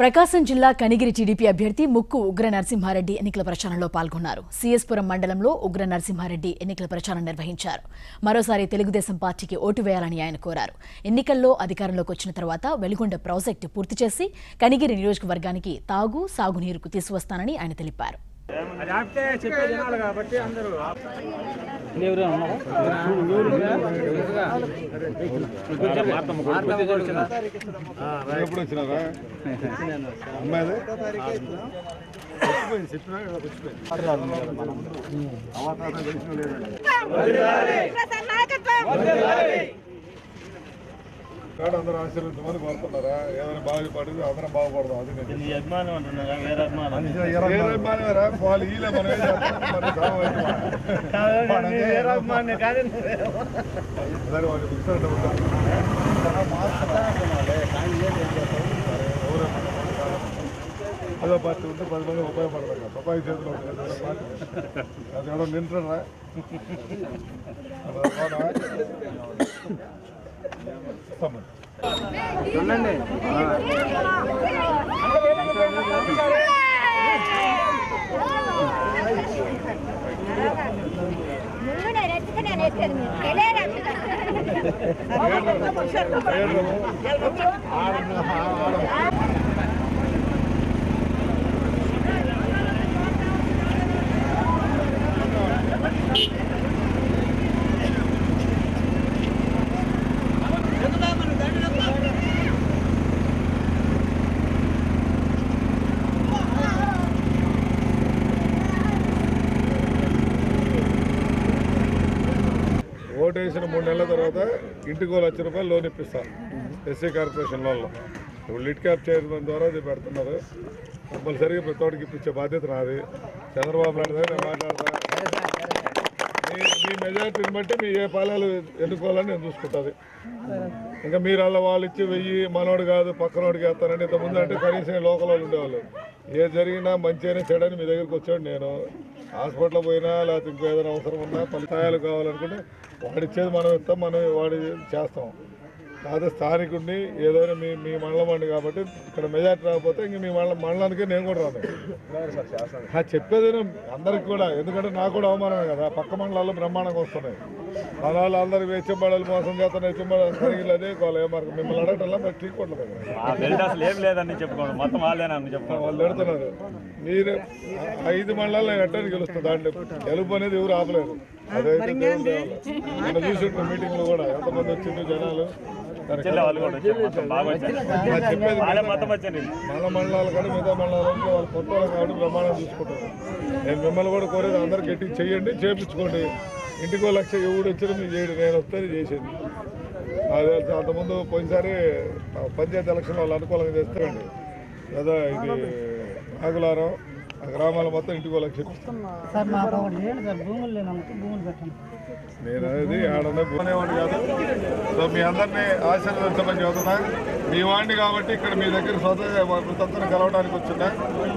ప్రకాశం జిల్లా కనిగిరి టీడీపీ అభ్యర్థి ముక్కు ఉగ్ర నరసింహారెడ్డి ఎన్నికల ప్రచారంలో పాల్గొన్నారు. సిఎస్పురం మండలంలో ఉగ్ర నరసింహారెడ్డి ఎన్నికల ప్రచారం నిర్వహించారు. మరోసారి తెలుగుదేశం పార్టీకి ఓటు వేయాలని ఆయన కోరారు. ఎన్నికల్లో అధికారంలోకి వచ్చిన తర్వాత వెలుగొండ ప్రాజెక్టు పూర్తి చేసి కనిగిరి నియోజకవర్గానికి తాగు, సాగునీరుకు తీసువస్తానని ఆయన తెలిపారు. అందరూ ఆశీర్వదించమని కోరుతున్నారా? ఏదైనా బాగుపడదు, అందరం బాగుపడదు. అది అభిమానమేరా వాళ్ళు ఈలే మనం ఏం చేస్తాం. సరే వాళ్ళు కూర్చోండి. అదో పార్టీ ఉంటే 10 మంది ఉపయోగపడతాం. పప్పాయి చేతిలో అది ఎవడో నింటారా? ఓటేసిన 3 నెలల తర్వాత ఇంటికి ₹1,00,000 లోన్ ఇప్పిస్తాను. ఎస్సీ కార్పొరేషన్ లోన్లో ఇప్పుడు లిడ్ క్యాప్ చైర్మన్ ద్వారా ఇది పెడుతున్నారు. కంపల్సరీగా ప్రతి ఒక్కరికి ఇప్పించే బాధ్యత నాది. చంద్రబాబు నాయుడు దగ్గర నేను మాట్లాడతా. మీ మెజార్టీని బట్టి మీ ఏ పాలలు ఎన్నుకోవాలని నేను చూసుకుంటుంది. ఇంకా మీరు అలా వాళ్ళు ఇచ్చి వెయ్యి మనోడు కాదు పక్కనోడికి వేస్తానండి. ఇంతకుముందు అంటే కనీసం లోకల్ వాళ్ళు ఉండేవాళ్ళు. ఏది జరిగినా మంచి అయినా చెడని మీ దగ్గరికి వచ్చాడు. నేను హాస్పిటల్ పోయినా లేకపోతే ఇంకో ఏదైనా అవసరం ఉన్నా ఫలితాలు కావాలనుకుంటే వాడిచ్చేది మనం ఇస్తాం, మనం వాడి చేస్తాం. అదే స్థానికుడిని ఏదైనా మీ మండలం అండి కాబట్టి ఇక్కడ మెజార్టీ రాకపోతే ఇంక మీ మండలానికి నేను కూడా రాను. చెప్పేది అందరికి కూడా, ఎందుకంటే నాకు కూడా అవమానమే కదా. పక్క మండలాల్లో బ్రహ్మాండంగా వస్తున్నాయి. మనవాళ్ళు అందరికి హెచ్చెంబాడాలు మోసం చేస్తున్నారు. హెచ్చెంబాడాలు సరిగ్గా అదే కావాలి. ఏమార్గం మిమ్మల్ని అడగటంలా మరి టీ కొట్టలేదు. వాళ్ళు పెడుతున్నారు. మీరు 5 మండలాలు నేను ఎట్టని గెలుస్తాను. దాంట్లో గెలుపు అనేది ఎవరు ఆపలేదు. అదైతే నేను చూసి మీటింగ్లో కూడా ఎంతమంది వచ్చింది జనాలు. చెప్పేది మన మండలాలు కానీ మిగతా మండలాలకి వాళ్ళు కొత్త వాళ్ళు కాబట్టి బ్రహ్మాండం చూసుకుంటారు. నేను మిమ్మల్ని కూడా కోరేది అందరు గట్టి చెయ్యండి, చేయించుకోండి. ఇంటికి ₹1,00,000 ఎవడు వచ్చినా మీరు చేయండి. నేను వస్తే చేసేది అది అంతకుముందు పోయినసారి పంచాయతీ ఎలక్షన్ వాళ్ళు అనుకూలంగా చేస్తారండి కదా. ఇది నాగులారం ఆ గ్రామాల మొత్తం ఇంటికి ₹1,00,000 నేను అనేది ఆడనే పోనేవాడిని కాదు. సో మీ అందరినీ ఆశీర్వదించమని చెబుతున్నా. మీ వాడిని కాబట్టి ఇక్కడ మీ దగ్గర స్వతంత్రం కలవడానికి వచ్చినా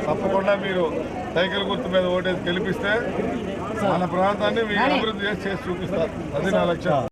తప్పకుండా మీరు సైకిల్ గుర్తు మీద ఓటేసి గెలిపిస్తే మన ప్రాంతాన్ని మీరు అభివృద్ధి చేసి చూపిస్తారు. అది నా లక్ష్యం.